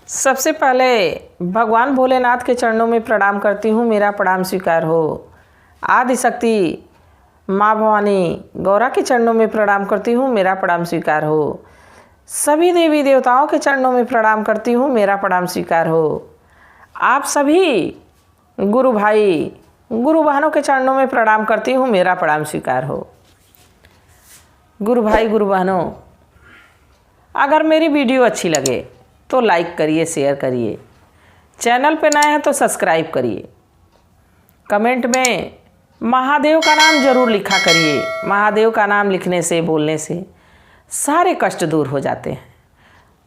सबसे पहले भगवान भोलेनाथ के चरणों में प्रणाम करती हूँ, मेरा प्रणाम स्वीकार हो। आदिशक्ति माँ भवानी गौरा के चरणों में प्रणाम करती हूँ, मेरा प्रणाम स्वीकार हो। सभी देवी देवताओं के चरणों में प्रणाम करती हूँ, मेरा प्रणाम स्वीकार हो। आप सभी गुरु भाई गुरु बहनों के चरणों में प्रणाम करती हूँ, मेरा प्रणाम स्वीकार हो। गुरु भाई गुरु बहनों, अगर मेरी वीडियो अच्छी लगे तो लाइक करिए, शेयर करिए। चैनल पे नए हैं तो सब्सक्राइब करिए। कमेंट में महादेव का नाम ज़रूर लिखा करिए। महादेव का नाम लिखने से, बोलने से सारे कष्ट दूर हो जाते हैं,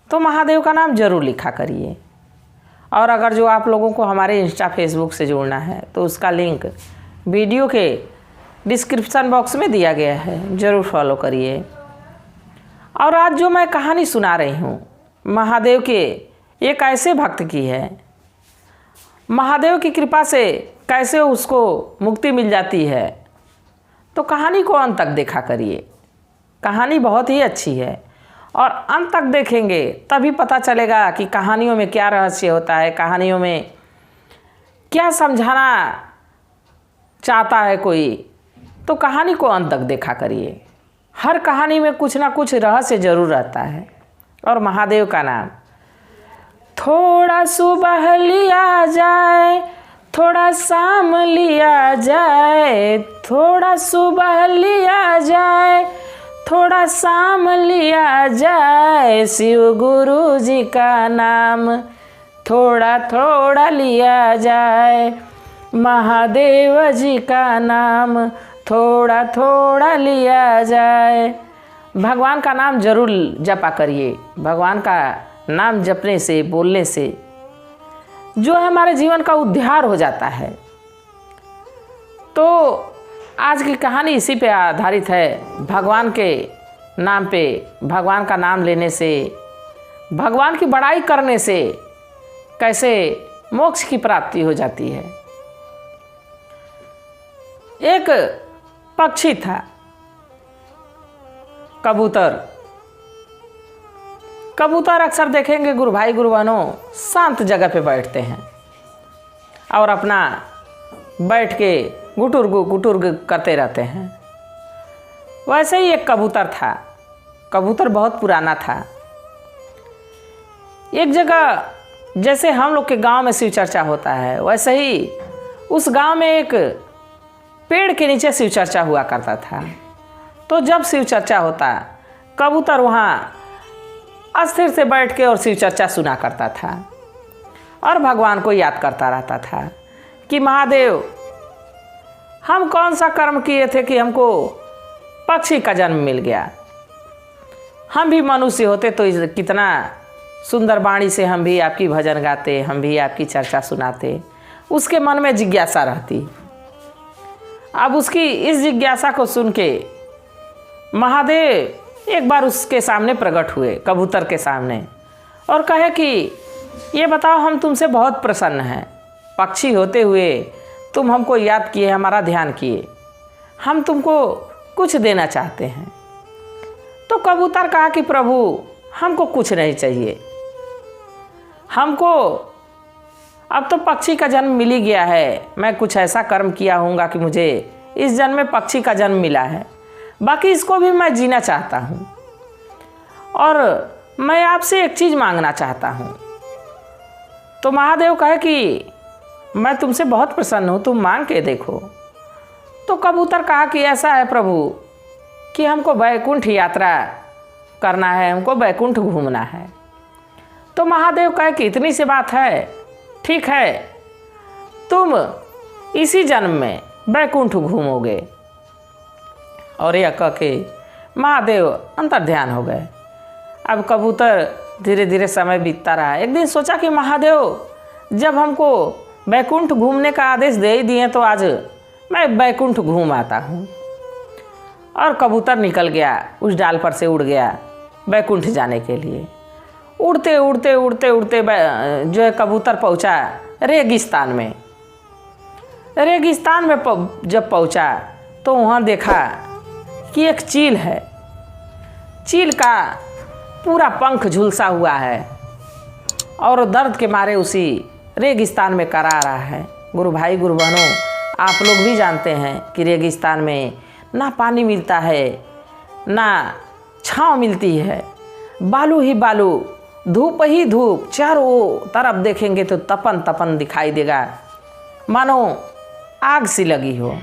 तो महादेव का नाम ज़रूर लिखा करिए। और अगर जो आप लोगों को हमारे इंस्टा फेसबुक से जोड़ना है तो उसका लिंक वीडियो के डिस्क्रिप्शन बॉक्स में दिया गया है, ज़रूर फॉलो करिए। और आज जो मैं कहानी सुना रही हूँ महादेव के एक ऐसे भक्त की है, महादेव की कृपा से कैसे उसको मुक्ति मिल जाती है, तो कहानी को अंत तक देखा करिए। कहानी बहुत ही अच्छी है और अंत तक देखेंगे तभी पता चलेगा कि कहानियों में क्या रहस्य होता है, कहानियों में क्या समझाना चाहता है कोई। तो कहानी को अंत तक देखा करिए। हर कहानी में कुछ ना कुछ रहस्य जरूर रहता है। और महादेव का नाम थोड़ा सुबह लिया जाए, थोड़ा शाम लिया जाए, थोड़ा सुबह लिया जाए, थोड़ा शाम लिया जाए। शिव गुरु जी का नाम थोड़ा थोड़ा लिया जाए, महादेव जी का नाम थोड़ा थोड़ा लिया जाए। भगवान का नाम जरूर जपा करिए। भगवान का नाम जपने से, बोलने से जो है हमारे जीवन का उद्धार हो जाता है। तो आज की कहानी इसी पे आधारित है। भगवान के नाम पे, भगवान का नाम लेने से, भगवान की बड़ाई करने से कैसे मोक्ष की प्राप्ति हो जाती है। एक पक्षी था, कबूतर। कबूतर अक्सर देखेंगे गुरु भाई गुरु बहनों शांत जगह पे बैठते हैं और अपना बैठ के गुटुर करते रहते हैं। वैसे ही एक कबूतर था। कबूतर बहुत पुराना था। एक जगह जैसे हम लोग के गांव में शिव चर्चा होता है, वैसे ही उस गांव में एक पेड़ के नीचे शिव चर्चा हुआ करता था। तो जब शिव चर्चा होता, कबूतर वहाँ अस्थिर से बैठ के और शिव चर्चा सुना करता था और भगवान को याद करता रहता था कि महादेव, हम कौन सा कर्म किए थे कि हमको पक्षी का जन्म मिल गया। हम भी मनुष्य होते तो कितना सुंदर वाणी से हम भी आपकी भजन गाते, हम भी आपकी चर्चा सुनाते। उसके मन में जिज्ञासा रहती। अब उसकी इस जिज्ञासा को सुन के महादेव एक बार उसके सामने प्रकट हुए, कबूतर के सामने, और कहे कि ये बताओ, हम तुमसे बहुत प्रसन्न हैं। पक्षी होते हुए तुम हमको याद किए, हमारा ध्यान किए, हम तुमको कुछ देना चाहते हैं। तो कबूतर कहा कि प्रभु, हमको कुछ नहीं चाहिए। हमको अब तो पक्षी का जन्म मिल ही गया है। मैं कुछ ऐसा कर्म किया होऊंगा कि मुझे इस जन्म में पक्षी का जन्म मिला है। बाकी इसको भी मैं जीना चाहता हूँ और मैं आपसे एक चीज़ मांगना चाहता हूँ। तो महादेव कहे कि मैं तुमसे बहुत प्रसन्न हूँ, तुम मांग के देखो। तो कबूतर कहा कि ऐसा है प्रभु कि हमको बैकुंठ यात्रा करना है, हमको बैकुंठ घूमना है। तो महादेव कहे कि इतनी सी बात है, ठीक है, तुम इसी जन्म में बैकुंठ घूमोगे। और यह कह के महादेव अंतर्ध्यान हो गए। अब कबूतर धीरे धीरे समय बीतता रहा। एक दिन सोचा कि महादेव, जब हमको बैकुंठ घूमने का आदेश दे ही दिए तो आज मैं बैकुंठ घूम आता हूँ। और कबूतर निकल गया, उस डाल पर से उड़ गया बैकुंठ जाने के लिए। उड़ते उड़ते उड़ते उड़ते जो है कबूतर पहुंचा रेगिस्तान में। रेगिस्तान में जब पहुंचा तो वहाँ देखा कि एक चील है। चील का पूरा पंख झुलसा हुआ है और दर्द के मारे उसी रेगिस्तान में करा रहा है। गुरु भाई गुरु बहनों, आप लोग भी जानते हैं कि रेगिस्तान में ना पानी मिलता है ना छाँव मिलती है, बालू ही बालू, धूप ही धूप, चारों तरफ देखेंगे तो तपन तपन दिखाई देगा, मानो आग सी लगी हो।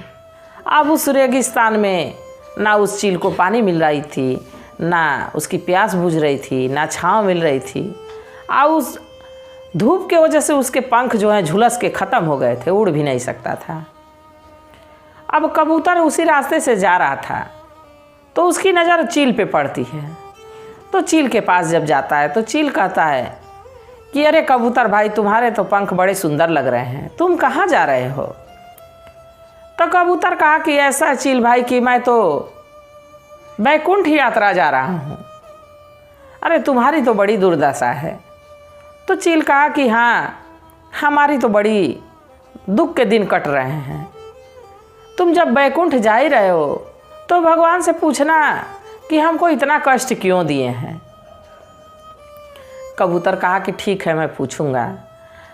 अब उस रेगिस्तान में ना उस चील को पानी मिल रही थी, ना उसकी प्यास बुझ रही थी, ना छाँव मिल रही थी। और उस धूप के वजह से उसके पंख जो हैं झुलस के ख़त्म हो गए थे, उड़ भी नहीं सकता था। अब कबूतर उसी रास्ते से जा रहा था तो उसकी नज़र चील पे पड़ती है। तो चील के पास जब जाता है तो चील कहता है कि अरे कबूतर भाई, तुम्हारे तो पंख बड़े सुंदर लग रहे हैं, तुम कहाँ जा रहे हो? तो कबूतर कहा कि ऐसा चील भाई कि मैं तो बैकुंठ यात्रा जा रहा हूँ। अरे तुम्हारी तो बड़ी दुर्दशा है। तो चील कहा कि हाँ, हमारी तो बड़ी दुख के दिन कट रहे हैं। तुम जब बैकुंठ जा ही रहे हो तो भगवान से पूछना कि हमको इतना कष्ट क्यों दिए हैं। कबूतर कहा कि ठीक है, मैं पूछूंगा।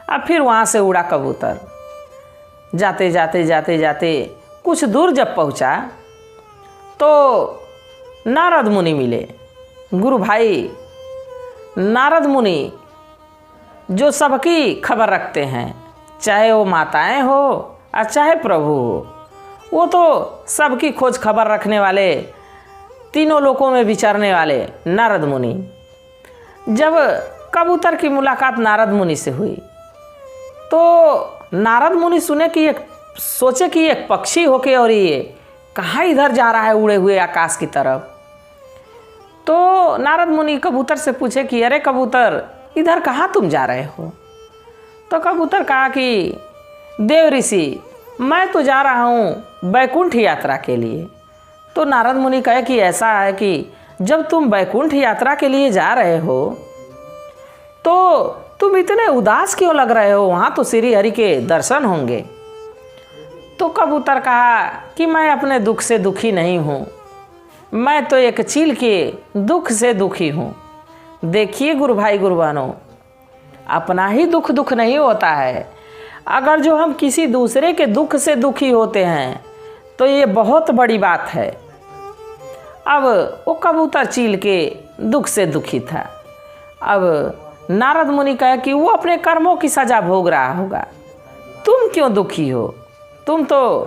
अब फिर वहाँ से उड़ा कबूतर। जाते जाते जाते जाते कुछ दूर जब पहुँचा तो नारद मुनि मिले। गुरु भाई, नारद मुनि जो सबकी खबर रखते हैं, चाहे वो माताएं हो और चाहे प्रभु हो, वो तो सबकी खोज खबर रखने वाले, तीनों लोकों में विचरने वाले नारद मुनि। जब कबूतर की मुलाकात नारद मुनि से हुई तो नारद मुनि सोचे कि एक पक्षी होके और ये कहाँ इधर जा रहा है उड़े हुए आकाश की तरफ। तो नारद मुनि कबूतर से पूछे कि अरे कबूतर, इधर कहाँ तुम जा रहे हो? तो कबूतर कहा कि देव ऋषि, मैं तो जा रहा हूँ बैकुंठ यात्रा के लिए। तो नारद मुनि कहे कि ऐसा है कि जब तुम बैकुंठ यात्रा के लिए जा रहे हो तो तुम इतने उदास क्यों लग रहे हो? वहाँ तो श्री हरि के दर्शन होंगे। तो कबूतर कहा कि मैं अपने दुख से दुखी नहीं हूँ, मैं तो एक चील के दुख से दुखी हूँ। देखिए गुरु भाई गुरु बहनों, अपना ही दुख दुख नहीं होता है। अगर जो हम किसी दूसरे के दुख से दुखी होते हैं तो ये बहुत बड़ी बात है। अब वो कबूतर चील के दुख से दुखी था। अब नारद मुनि कहे कि वो अपने कर्मों की सजा भोग रहा होगा, तुम क्यों दुखी हो? तुम तो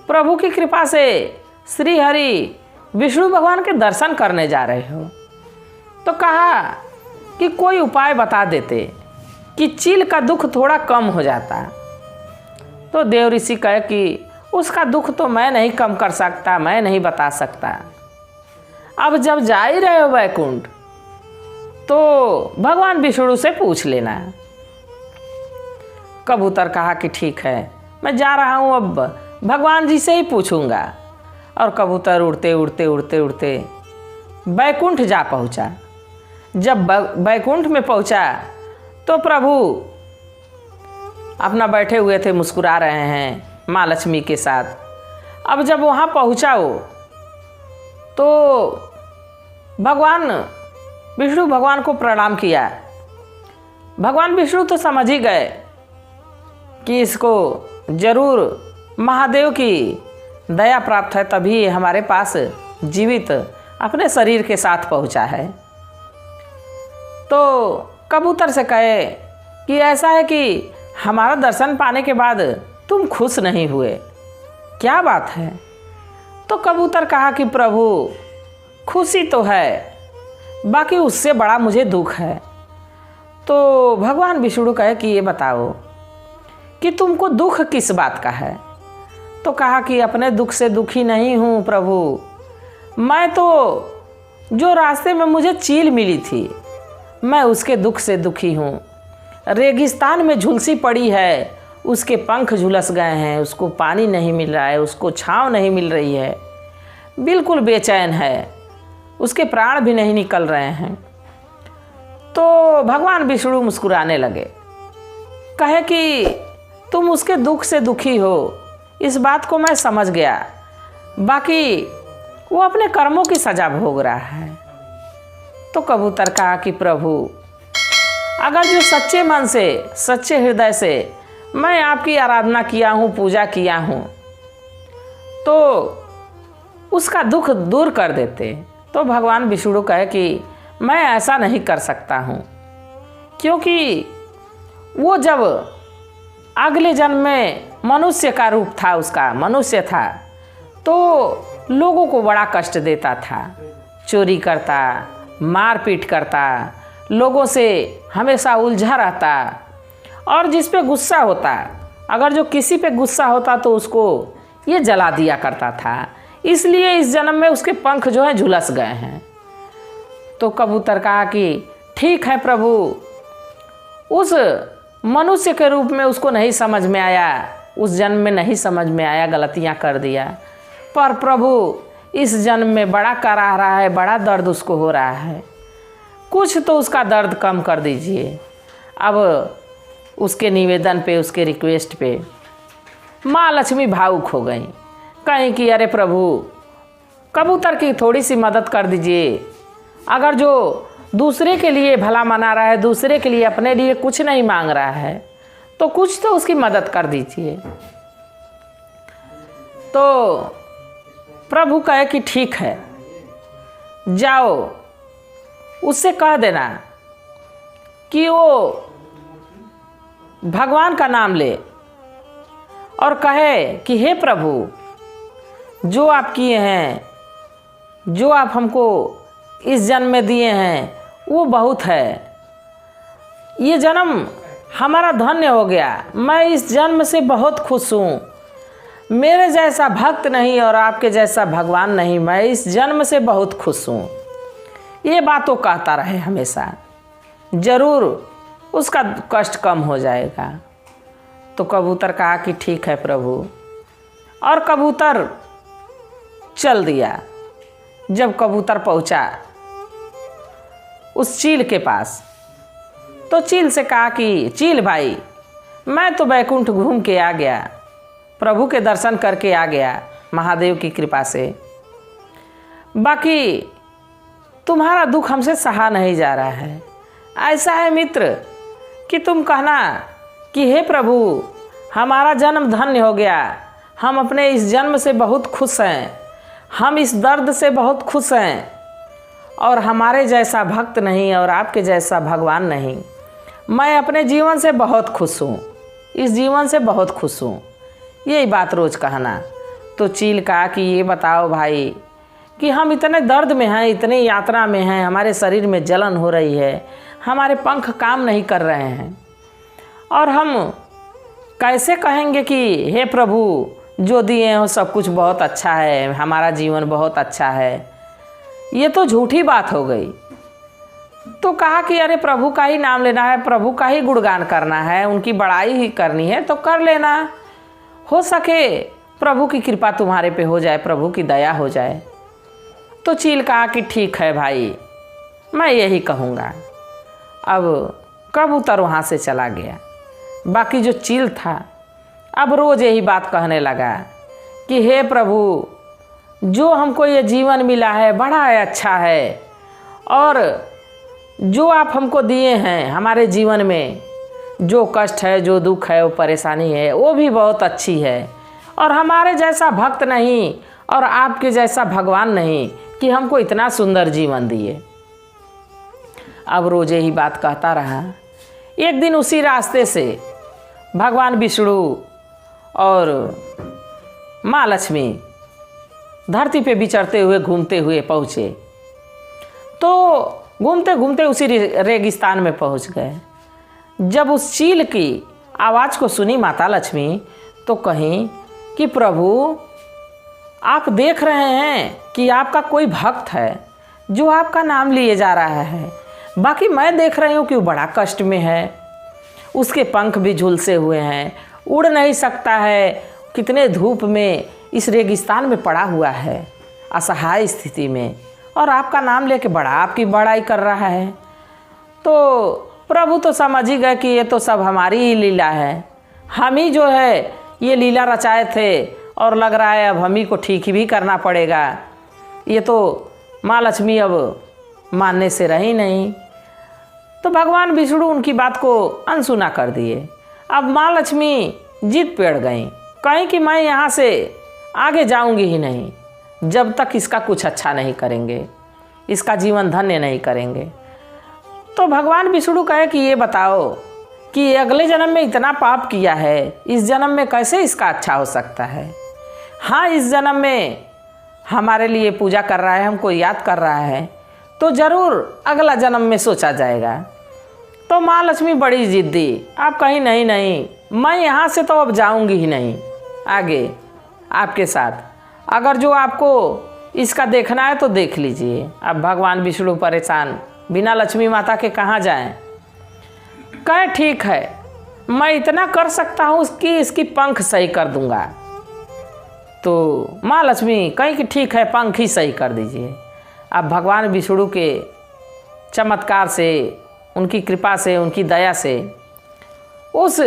प्रभु की कृपा से श्री हरि विष्णु भगवान के दर्शन करने जा रहे हो। तो कहा कि कोई उपाय बता देते कि चील का दुख थोड़ा कम हो जाता। तो देव ऋषि कहे कि उसका दुख तो मैं नहीं कम कर सकता, मैं नहीं बता सकता। अब जब जा ही रहे हो वैकुंठ तो भगवान विष्णु से पूछ लेना। कबूतर कहा कि ठीक है, मैं जा रहा हूँ, अब भगवान जी से ही पूछूंगा। और कबूतर उड़ते उड़ते उड़ते उड़ते बैकुंठ जा पहुँचा। जब बैकुंठ में पहुँचा तो प्रभु अपना बैठे हुए थे, मुस्कुरा रहे हैं माँ लक्ष्मी के साथ। अब जब वहाँ पहुँचा वो तो भगवान विष्णु भगवान को प्रणाम किया। भगवान विष्णु तो समझ ही गए कि इसको जरूर महादेव की दया प्राप्त है, तभी हमारे पास जीवित अपने शरीर के साथ पहुँचा है। तो कबूतर से कहे कि ऐसा है कि हमारा दर्शन पाने के बाद तुम खुश नहीं हुए, क्या बात है? तो कबूतर कहा कि प्रभु, खुशी तो है, बाकी उससे बड़ा मुझे दुख है। तो भगवान विष्णु कहे कि ये बताओ कि तुमको दुख किस बात का है? तो कहा कि अपने दुख से दुखी नहीं हूँ प्रभु, मैं तो जो रास्ते में मुझे चील मिली थी मैं उसके दुख से दुखी हूँ। रेगिस्तान में झुलसी पड़ी है, उसके पंख झुलस गए हैं, उसको पानी नहीं मिल रहा है, उसको छांव नहीं मिल रही है, बिल्कुल बेचैन है, उसके प्राण भी नहीं निकल रहे हैं। तो भगवान विष्णु मुस्कुराने लगे, कहे कि तुम उसके दुख से दुखी हो, इस बात को मैं समझ गया, बाकी वो अपने कर्मों की सजा भोग रहा है। तो कबूतर कहा कि प्रभु, अगर जो सच्चे मन से, सच्चे हृदय से मैं आपकी आराधना किया हूँ, पूजा किया हूँ, तो उसका दुख दूर कर देते। तो भगवान विष्णु कहे कि मैं ऐसा नहीं कर सकता हूँ, क्योंकि वो जब अगले जन्म में मनुष्य का रूप था, उसका मनुष्य था, तो लोगों को बड़ा कष्ट देता था, चोरी करता, मारपीट करता, लोगों से हमेशा उलझा रहता, और जिस पे गुस्सा होता, अगर जो किसी पे गुस्सा होता तो उसको ये जला दिया करता था। इसलिए इस जन्म में उसके पंख जो है झुलस गए हैं। तो कबूतर कहा कि ठीक है प्रभु, उस मनुष्य के रूप में उसको नहीं समझ में आया, उस जन्म में नहीं समझ में आया, गलतियां कर दिया, पर प्रभु इस जन्म में बड़ा करा रहा है, बड़ा दर्द उसको हो रहा है, कुछ तो उसका दर्द कम कर दीजिए। अब उसके निवेदन पे, उसके रिक्वेस्ट पे माँ लक्ष्मी भावुक हो गई, कहीं कि अरे प्रभु कबूतर की थोड़ी सी मदद कर दीजिए। अगर जो दूसरे के लिए भला मना रहा है, दूसरे के लिए, अपने लिए कुछ नहीं मांग रहा है, तो कुछ तो उसकी मदद कर दीजिए। तो प्रभु कहे कि ठीक है, जाओ उससे कह देना कि वो भगवान का नाम ले और कहे कि हे प्रभु, जो आप किए हैं, जो आप हमको इस जन्म में दिए हैं, वो बहुत है। ये जन्म हमारा धन्य हो गया, मैं इस जन्म से बहुत खुश हूँ। मेरे जैसा भक्त नहीं और आपके जैसा भगवान नहीं, मैं इस जन्म से बहुत खुश हूँ। ये बातों कहता रहे हमेशा, जरूर उसका कष्ट कम हो जाएगा। तो कबूतर कहा कि ठीक है प्रभु, और कबूतर चल दिया। जब कबूतर पहुंचा उस चील के पास, तो चील से कहा कि चील भाई, मैं तो बैकुंठ घूम के आ गया, प्रभु के दर्शन करके आ गया महादेव की कृपा से, बाकी तुम्हारा दुख हमसे सहा नहीं जा रहा है। ऐसा है मित्र कि तुम कहना कि हे प्रभु, हमारा जन्म धन्य हो गया, हम अपने इस जन्म से बहुत खुश हैं, हम इस दर्द से बहुत खुश हैं, और हमारे जैसा भक्त नहीं और आपके जैसा भगवान नहीं, मैं अपने जीवन से बहुत खुश हूँ, इस जीवन से बहुत खुश हूँ। यही बात रोज़ कहना। तो चील कहा कि ये बताओ भाई कि हम इतने दर्द में हैं, इतनी यात्रा में हैं, हमारे शरीर में जलन हो रही है, हमारे पंख काम नहीं कर रहे हैं, और हम कैसे कहेंगे कि हे प्रभु, जो दिए हो सब कुछ बहुत अच्छा है, हमारा जीवन बहुत अच्छा है। ये तो झूठी बात हो गई। तो कहा कि अरे प्रभु का ही नाम लेना है, प्रभु का ही गुणगान करना है, उनकी बड़ाई ही करनी है तो कर लेना, हो सके प्रभु की कृपा तुम्हारे पे हो जाए, प्रभु की दया हो जाए। तो चील कहा कि ठीक है भाई, मैं यही कहूँगा। अब कबूतर वहाँ से चला गया। बाकी जो चील था अब रोज़ यही बात कहने लगा कि हे प्रभु, जो हमको ये जीवन मिला है बड़ा अच्छा है, और जो आप हमको दिए हैं हमारे जीवन में, जो कष्ट है, जो दुख है, वो परेशानी है, वो भी बहुत अच्छी है, और हमारे जैसा भक्त नहीं और आपके जैसा भगवान नहीं कि हमको इतना सुंदर जीवन दिए। अब रोज़ यही बात कहता रहा। एक दिन उसी रास्ते से भगवान विष्णु और माँ लक्ष्मी धरती पे विचरते हुए, घूमते हुए पहुँचे। तो घूमते घूमते उसी रेगिस्तान में पहुँच गए। जब उस चील की आवाज़ को सुनी माता लक्ष्मी, तो कहीं कि प्रभु, आप देख रहे हैं कि आपका कोई भक्त है जो आपका नाम लिए जा रहा है, बाकी मैं देख रही हूँ कि वो बड़ा कष्ट में है, उसके पंख भी झुलसे हुए हैं, उड़ नहीं सकता है, कितने धूप में इस रेगिस्तान में पड़ा हुआ है, असहाय स्थिति में, और आपका नाम लेके बड़ा आपकी बड़ाई कर रहा है। तो प्रभु तो समझ ही गए कि ये तो सब हमारी ही लीला है, हम ही जो है ये लीला रचाए थे, और लग रहा है अब हम ही को ठीक भी करना पड़ेगा। ये तो माँ लक्ष्मी अब मानने से रही नहीं। तो भगवान विष्णु उनकी बात को अनसुना कर दिए। अब माँ लक्ष्मी जिद पेड़ गई, कहीं कि मैं यहाँ से आगे जाऊँगी ही नहीं जब तक इसका कुछ अच्छा नहीं करेंगे, इसका जीवन धन्य नहीं करेंगे। तो भगवान विष्णु कहे कि ये बताओ कि अगले जन्म में इतना पाप किया है, इस जन्म में कैसे इसका अच्छा हो सकता है। हाँ, इस जन्म में हमारे लिए पूजा कर रहा है, हमको याद कर रहा है, तो ज़रूर अगला जन्म में सोचा जाएगा। तो माँ लक्ष्मी बड़ी जिद्दी, आप कहीं नहीं नहीं, मैं यहाँ से तो अब जाऊँगी ही नहीं आगे आपके साथ, अगर जो आपको इसका देखना है तो देख लीजिए। अब भगवान विष्णु परेशान, बिना लक्ष्मी माता के कहाँ जाएं। कहे ठीक है, मैं इतना कर सकता हूँ कि इसकी पंख सही कर दूंगा। तो माँ लक्ष्मी कहीं कि ठीक है, पंख ही सही कर दीजिए। अब भगवान विष्णु के चमत्कार से, उनकी कृपा से, उनकी दया से उस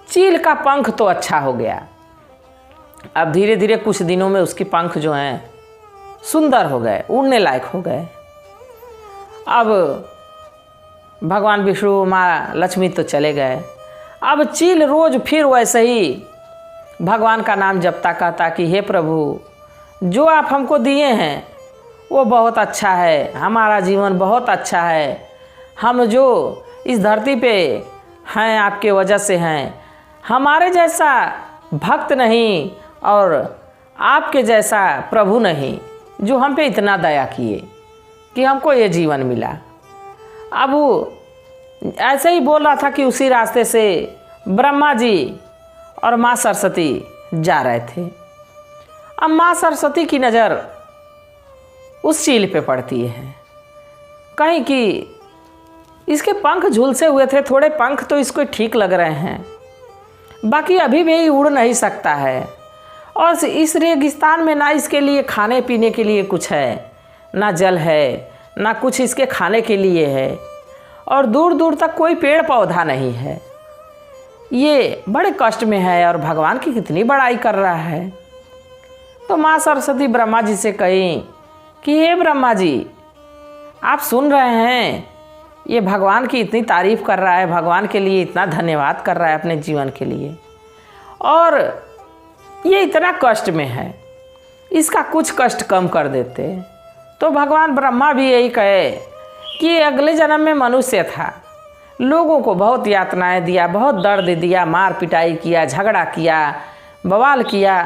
चील का पंख तो अच्छा हो गया। अब धीरे धीरे कुछ दिनों में उसके पंख जो हैं सुंदर हो गए, उड़ने लायक हो गए। अब भगवान विष्णु माँ लक्ष्मी तो चले गए। अब चील रोज फिर वैसे ही भगवान का नाम जपता कहता कि हे प्रभु, जो आप हमको दिए हैं वो बहुत अच्छा है, हमारा जीवन बहुत अच्छा है, हम जो इस धरती पे हैं आपके वजह से हैं, हमारे जैसा भक्त नहीं और आपके जैसा प्रभु नहीं जो हम पे इतना दया किए कि हमको ये जीवन मिला। अब वो ऐसे ही बोल रहा था कि उसी रास्ते से ब्रह्मा जी और माँ सरस्वती जा रहे थे। अब माँ सरस्वती की नज़र उस चील पे पड़ती है, कहीं कि इसके पंख झुलसे हुए थे, थोड़े पंख तो इसको ठीक लग रहे हैं, बाकी अभी भी उड़ नहीं सकता है। और इस रेगिस्तान में ना इसके लिए खाने पीने के लिए कुछ है, ना जल है, ना कुछ इसके खाने के लिए है, और दूर दूर तक कोई पेड़ पौधा नहीं है। ये बड़े कष्ट में है और भगवान की कितनी बड़ाई कर रहा है। तो माँ सरस्वती ब्रह्मा जी से कही कि हे ब्रह्मा जी, आप सुन रहे हैं, ये भगवान की इतनी तारीफ़ कर रहा है, भगवान के लिए इतना धन्यवाद कर रहा है अपने जीवन के लिए, और ये इतना कष्ट में है, इसका कुछ कष्ट कम कर देते। तो भगवान ब्रह्मा भी यही कहे कि अगले जन्म में मनुष्य था, लोगों को बहुत यातनाएं दिया, बहुत दर्द दिया, मार पिटाई किया, झगड़ा किया, बवाल किया,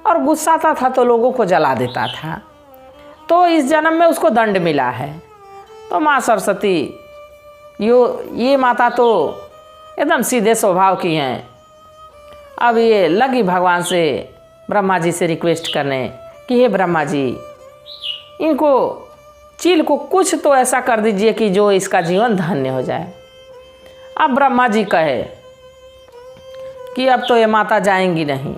और गुस्सा था तो लोगों को जला देता था, तो इस जन्म में उसको दंड मिला है। तो माँ सरस्वती ये माता तो एकदम सीधे स्वभाव की हैं। अब ये लगी भगवान से, ब्रह्मा जी से रिक्वेस्ट करने कि हे ब्रह्मा जी, इनको चील को कुछ तो ऐसा कर दीजिए कि जो इसका जीवन धन्य हो जाए। अब ब्रह्मा जी कहे कि अब तो ये माता जाएंगी नहीं,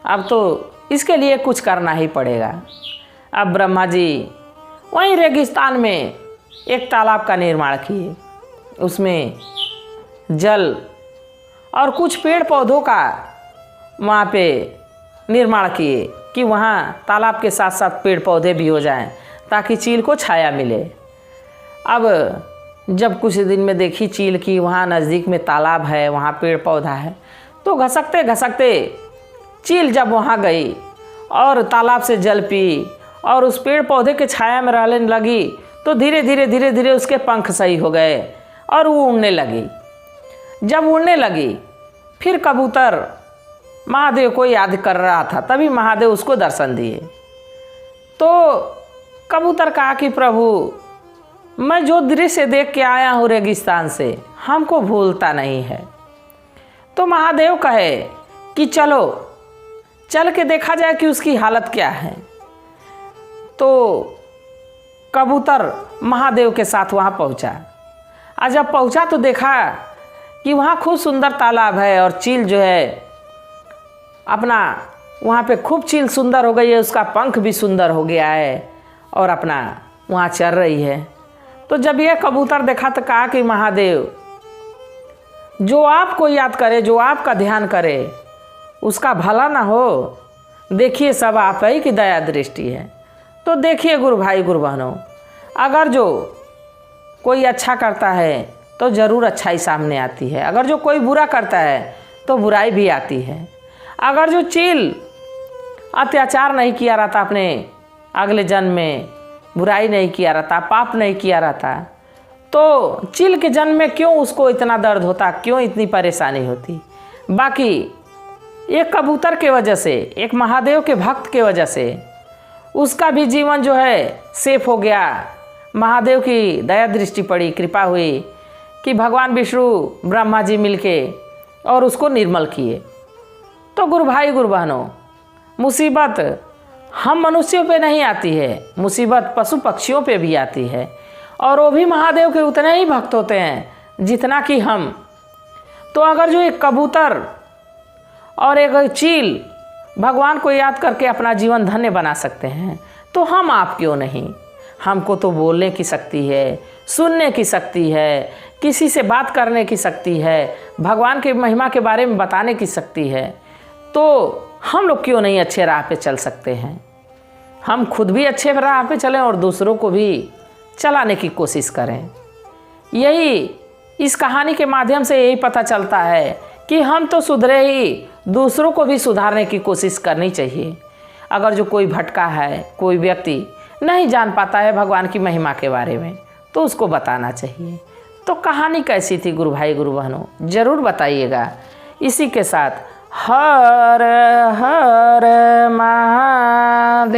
अब तो इसके लिए कुछ करना ही पड़ेगा। अब ब्रह्मा जी वहीं रेगिस्तान में एक तालाब का निर्माण किए, उसमें जल और कुछ पेड़ पौधों का वहाँ पे निर्माण किए कि वहाँ तालाब के साथ साथ पेड़ पौधे भी हो जाएं ताकि चील को छाया मिले। अब जब कुछ दिन में देखी चील की वहाँ नज़दीक में तालाब है, वहाँ पेड़ पौधा है, तो घसकते घसकते चील जब वहाँ गई और तालाब से जल पी और उस पेड़ पौधे के छाया में रहने लगी, तो धीरे धीरे उसके पंख सही हो गए और वो उड़ने लगी। जब उड़ने लगी, फिर कबूतर महादेव को याद कर रहा था, तभी महादेव उसको दर्शन दिए। तो कबूतर कहा कि प्रभु, मैं जो दृश्य देख के आया हूँ रेगिस्तान से, हमको भूलता नहीं है। तो महादेव कहे कि चलो चल के देखा जाए कि उसकी हालत क्या है। तो कबूतर महादेव के साथ वहाँ पहुँचा, और जब पहुँचा तो देखा कि वहाँ खूब सुंदर तालाब है और चील जो है अपना वहाँ पे खूब चील सुंदर हो गई है, उसका पंख भी सुंदर हो गया है और अपना वहाँ चल रही है। तो जब ये कबूतर देखा तो कहा कि महादेव, जो आपको याद करे, जो आपका ध्यान करे, उसका भला ना हो, देखिए सब आप ही की दया दृष्टि है। तो देखिए गुरु भाई गुरु बहनों, अगर जो कोई अच्छा करता है तो ज़रूर अच्छाई सामने आती है, अगर जो कोई बुरा करता है तो बुराई भी आती है। अगर जो चील अत्याचार नहीं किया रहता, अपने अगले जन्म में बुराई नहीं किया रहता, पाप नहीं किया रहता, तो चील के जन्म में क्यों उसको इतना दर्द होता, क्यों इतनी परेशानी होती। बाकी एक कबूतर के वजह से, एक महादेव के भक्त के वजह से उसका भी जीवन जो है सेफ हो गया। महादेव की दया दृष्टि पड़ी, कृपा हुई कि भगवान विष्णु ब्रह्मा जी मिलके और उसको निर्मल किए। तो गुरु भाई गुरु बहनों, मुसीबत हम मनुष्यों पे नहीं आती है, मुसीबत पशु पक्षियों पे भी आती है, और वो भी महादेव के उतने ही भक्त होते हैं जितना कि हम। तो अगर जो एक कबूतर और एक चील भगवान को याद करके अपना जीवन धन्य बना सकते हैं, तो हम आप क्यों नहीं। हमको तो बोलने की शक्ति है, सुनने की शक्ति है, किसी से बात करने की शक्ति है, भगवान की महिमा के बारे में बताने की शक्ति है, तो हम लोग क्यों नहीं अच्छे राह पे चल सकते हैं। हम खुद भी अच्छे राह पे चलें और दूसरों को भी चलाने की कोशिश करें। यही इस कहानी के माध्यम से यही पता चलता है कि हम तो सुधरे ही, दूसरों को भी सुधारने की कोशिश करनी चाहिए। अगर जो कोई भटका है, कोई व्यक्ति नहीं जान पाता है भगवान की महिमा के बारे में, तो उसको बताना चाहिए। तो कहानी कैसी थी गुरु भाई गुरु बहनों, ज़रूर बताइएगा। इसी के साथ हर हर महादेव।